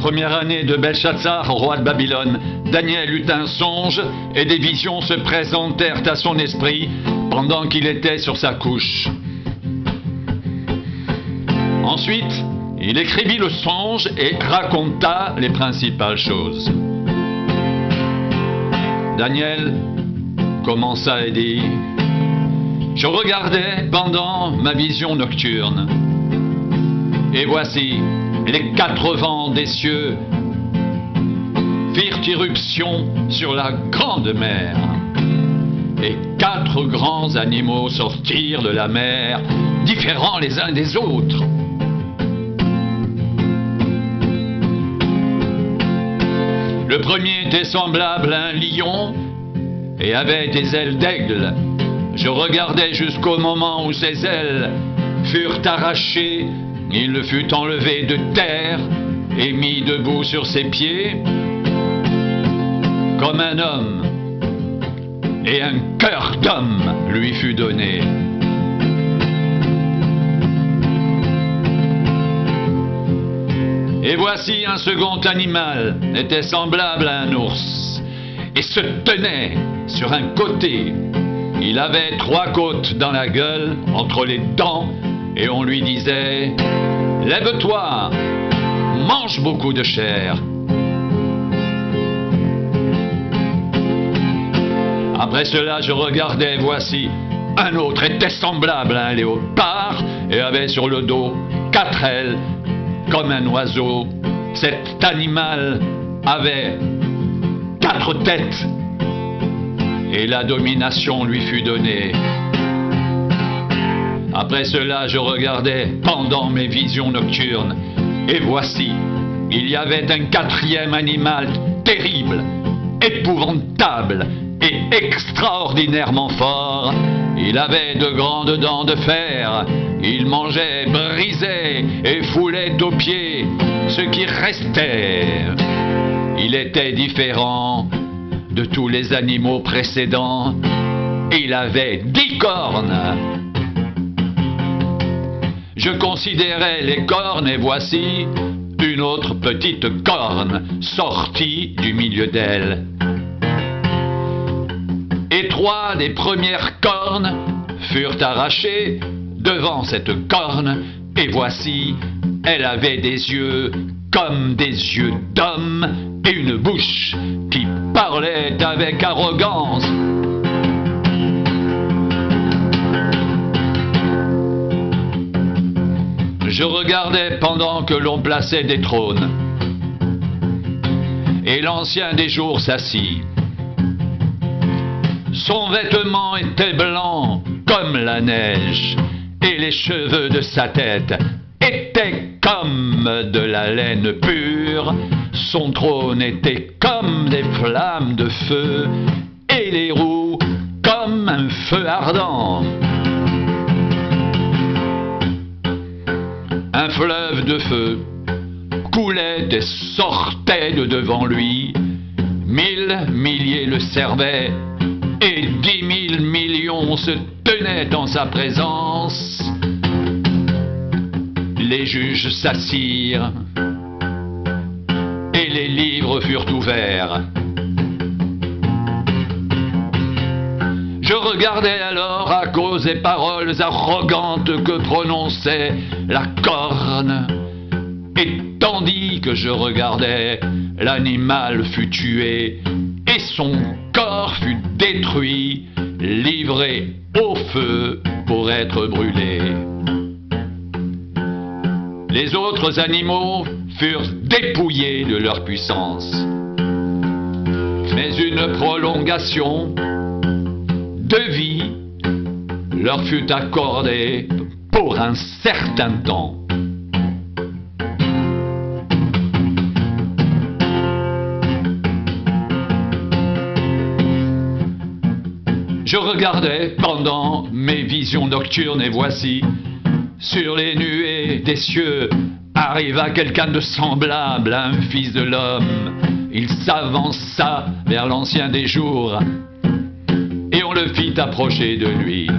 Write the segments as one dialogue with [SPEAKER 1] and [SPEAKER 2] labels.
[SPEAKER 1] première année de Belshazzar, roi de Babylone, Daniel eut un songe et des visions se présentèrent à son esprit pendant qu'il était sur sa couche. Ensuite, il écrivit le songe et raconta les principales choses. Daniel commença et dit: « Je regardais pendant ma vision nocturne, et voici, les 4 vents des cieux firent irruption sur la grande mer, et 4 grands animaux sortirent de la mer, différents les uns des autres. Le premier était semblable à un lion et avait des ailes d'aigle. Je regardais jusqu'au moment où ses ailes furent arrachées. Il le fut enlevé de terre et mis debout sur ses pieds comme un homme, et un cœur d'homme lui fut donné. Et voici un second animal, était semblable à un ours, et se tenait sur un côté. Il avait 3 côtes dans la gueule, entre les dents, et on lui disait: « Lève-toi, mange beaucoup de chair. » Après cela, je regardais, voici, un autre était semblable à un léopard, et avait sur le dos 4 ailes, comme un oiseau. Cet animal avait 4 têtes, et la domination lui fut donnée. Après cela, je regardais pendant mes visions nocturnes, et voici, il y avait un 4e animal terrible, épouvantable et extraordinairement fort. Il avait de grandes dents de fer, il mangeait, brisait et foulait aux pieds ce qui restait. Il était différent de tous les animaux précédents, il avait 10 cornes. Je considérais les cornes et voici une autre petite corne sortie du milieu d'elle. Et 3 des premières cornes furent arrachées devant cette corne, et voici, elle avait des yeux comme des yeux d'homme et une bouche qui parlait avec arrogance. Je regardais pendant que l'on plaçait des trônes, et l'ancien des jours s'assit. Son vêtement était blanc comme la neige, et les cheveux de sa tête étaient comme de la laine pure. Son trône était comme des flammes de feu, et les roues comme un feu ardent. Un fleuve de feu coulait et sortait de devant lui. 1000 milliers le servaient, et 10 000 millions se tenaient en sa présence. Les juges s'assirent, et les livres furent ouverts. Je regardais alors à cause des paroles arrogantes que prononçait la corne. Et tandis que je regardais, l'animal fut tué, et son corps fut détruit, livré au feu pour être brûlé. Les autres animaux furent dépouillés de leur puissance, mais une prolongation de vie leur fut accordée pour un certain temps. Je regardais pendant mes visions nocturnes, et voici, sur les nuées des cieux, arriva quelqu'un de semblable à un fils de l'homme. Il s'avança vers l'ancien des jours, et on le fit approcher de lui.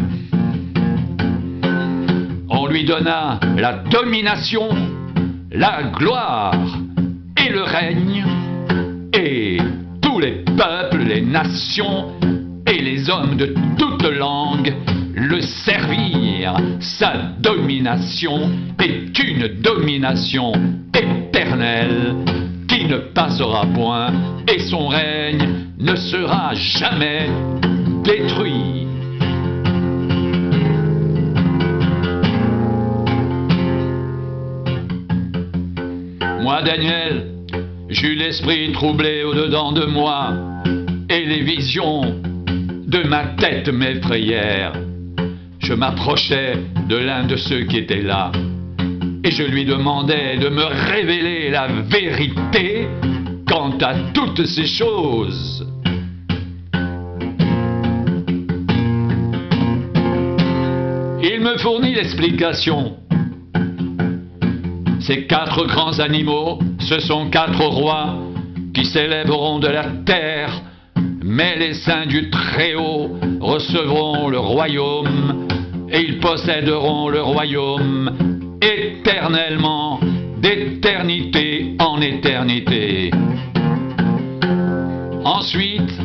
[SPEAKER 1] On lui donna la domination, la gloire et le règne, et tous les peuples, les nations et les hommes de toutes langues le servirent. Sa domination est une domination éternelle qui ne passera point, et son règne ne sera jamais détruit. Moi, Daniel, j'eus l'esprit troublé au-dedans de moi, et les visions de ma tête m'effrayèrent. Je m'approchai de l'un de ceux qui étaient là, et je lui demandai de me révéler la vérité quant à toutes ces choses. Il me fournit l'explication. Ces 4 grands animaux, ce sont 4 rois qui s'élèveront de la terre, mais les saints du Très-Haut recevront le royaume, et ils posséderont le royaume éternellement, d'éternité en éternité. Ensuite,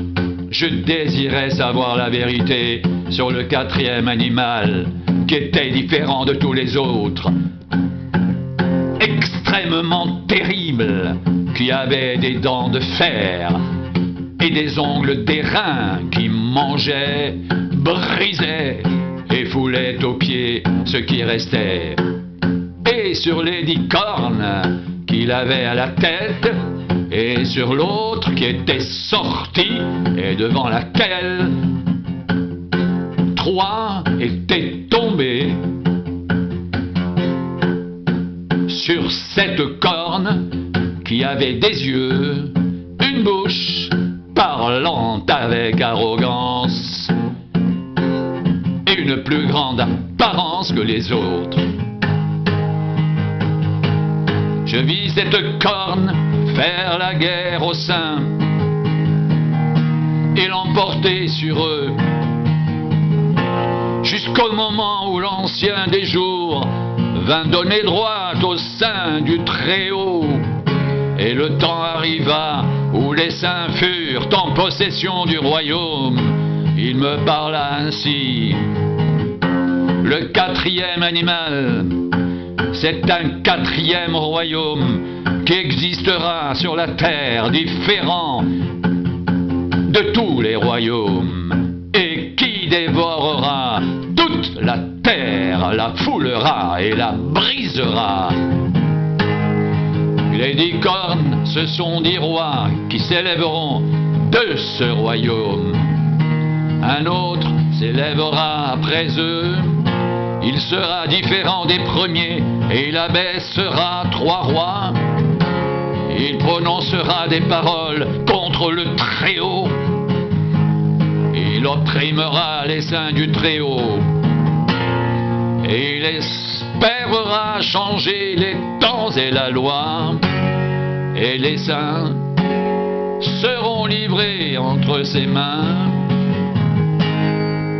[SPEAKER 1] je désirais savoir la vérité sur le 4e animal, qui était différent de tous les autres, extrêmement terrible, qui avait des dents de fer et des ongles d'airain qui mangeaient, brisaient et foulaient aux pieds ce qui restait. Et sur les 10 cornes qu'il avait à la tête, et sur l'autre qui était sortie et devant laquelle 3 étaient tombés. Sur cette corne qui avait des yeux, une bouche parlant avec arrogance et une plus grande apparence que les autres. Je vis cette corne faire la guerre aux saints et l'emporter sur eux, jusqu'au moment où l'Ancien des jours vint donner droit aux saints du Très-Haut. Et le temps arriva où les saints furent en possession du royaume. Il me parla ainsi. Le 4e animal, c'est un 4e royaume qui existera sur la terre, différent de tous les royaumes, et qui dévorera toute la terre, la foulera et la brisera. Les 10 cornes, ce sont 10 rois qui s'élèveront de ce royaume. Un autre s'élèvera après eux. Il sera différent des premiers et il abaissera 3 rois. Il prononcera des paroles contre le Très-Haut. Il opprimera les saints du Très-Haut. Et il espérera changer les temps et la loi. Et les saints seront livrés entre ses mains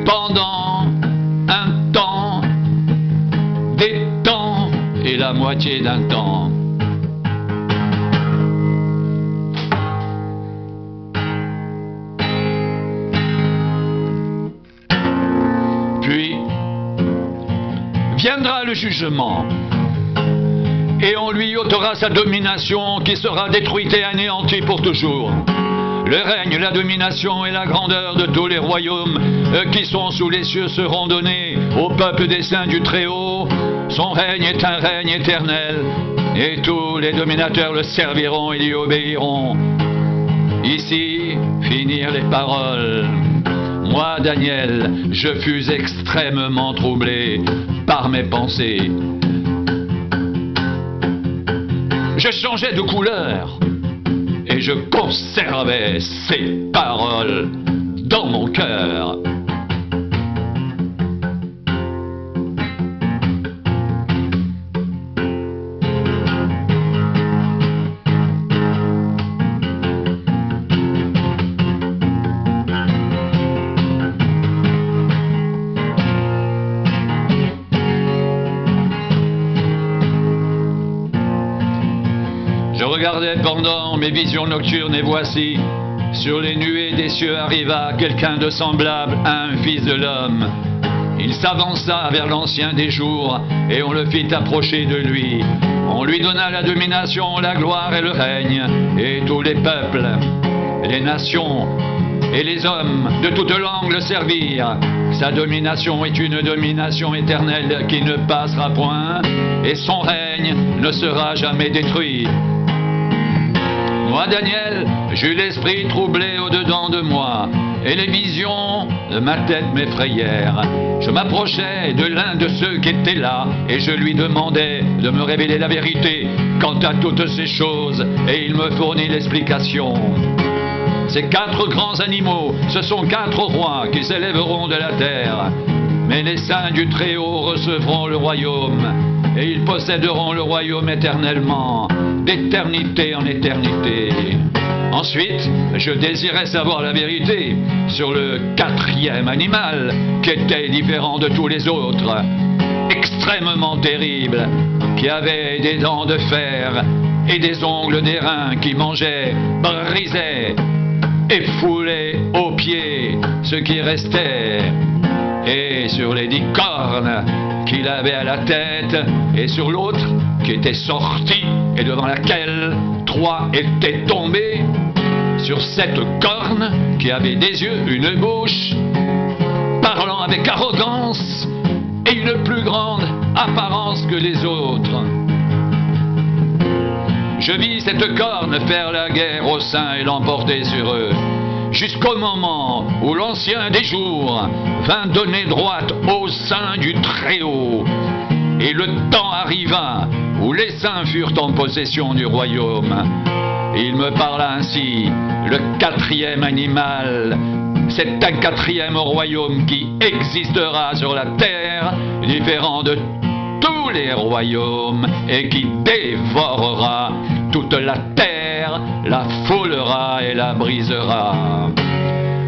[SPEAKER 1] pendant un temps, des temps et la moitié d'un temps. Puis viendra le jugement, et on lui ôtera sa domination qui sera détruite et anéantie pour toujours. Le règne, la domination et la grandeur de tous les royaumes qui sont sous les cieux seront donnés au peuple des saints du Très-Haut. Son règne est un règne éternel, et tous les dominateurs le serviront et lui obéiront. Ici finirent les paroles. Moi, Daniel, je fus extrêmement troublé par mes pensées. Je changeais de couleur et je conservais ces paroles dans mon cœur. Je regardais pendant mes visions nocturnes et voici, sur les nuées des cieux arriva quelqu'un de semblable à un fils de l'homme. Il s'avança vers l'ancien des jours et on le fit approcher de lui. On lui donna la domination, la gloire et le règne, et tous les peuples, les nations et les hommes de toute langue le servirent. Sa domination est une domination éternelle qui ne passera point, et son règne ne sera jamais détruit. Moi, Daniel, j'eus l'esprit troublé au-dedans de moi, et les visions de ma tête m'effrayèrent. Je m'approchai de l'un de ceux qui étaient là, et je lui demandai de me révéler la vérité quant à toutes ces choses, et il me fournit l'explication. Ces 4 grands animaux, ce sont 4 rois qui s'élèveront de la terre. Mais les saints du Très-Haut recevront le royaume, et ils posséderont le royaume éternellement, d'éternité en éternité. Ensuite, je désirais savoir la vérité sur le 4e animal, qui était différent de tous les autres, extrêmement terrible, qui avait des dents de fer et des ongles d'airain qui mangeaient, brisaient et foulaient aux pieds ce qui restait. Et sur les 10 cornes qu'il avait à la tête, et sur l'autre qui était sortie et devant laquelle 3 étaient tombés, sur cette corne qui avait des yeux, une bouche, parlant avec arrogance et une plus grande apparence que les autres. Je vis cette corne faire la guerre aux saints et l'emporter sur eux, jusqu'au moment où l'ancien des jours vint donner droite aux saints du Très-Haut. Et le temps arriva où les saints furent en possession du royaume. Il me parla ainsi, le 4e animal, c'est un 4e royaume qui existera sur la terre, différent de tous les royaumes, et qui dévorera toute la terre, la foulera et la brisera.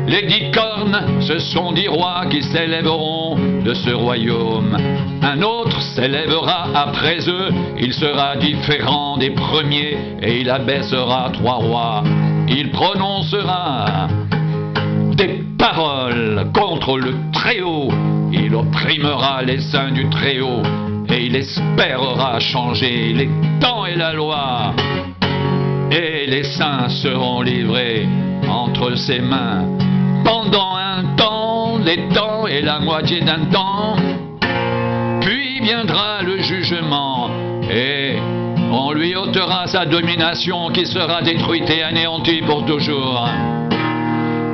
[SPEAKER 1] Les 10 cornes, ce sont 10 rois qui s'élèveront de ce royaume. Un autre s'élèvera après eux, il sera différent des premiers, et il abaissera 3 rois. Il prononcera des paroles contre le Très-Haut, il opprimera les saints du Très-Haut, et il espérera changer les temps et la loi. Et les saints seront livrés entre ses mains pendant un temps, les temps et la moitié d'un temps. Puis viendra le jugement, et on lui ôtera sa domination qui sera détruite et anéantie pour toujours.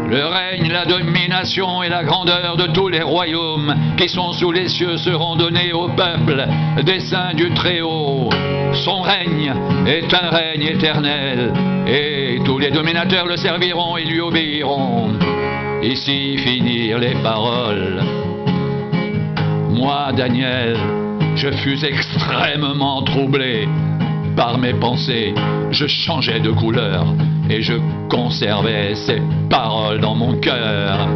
[SPEAKER 1] Le règne, la domination et la grandeur de tous les royaumes qui sont sous les cieux seront donnés au peuple des saints du Très-Haut. Son règne est un règne éternel, et tous les dominateurs le serviront et lui obéiront. Ici finirent les paroles. Moi, Daniel, je fus extrêmement troublé par mes pensées. Je changeais de couleur et je conservais ces paroles dans mon cœur.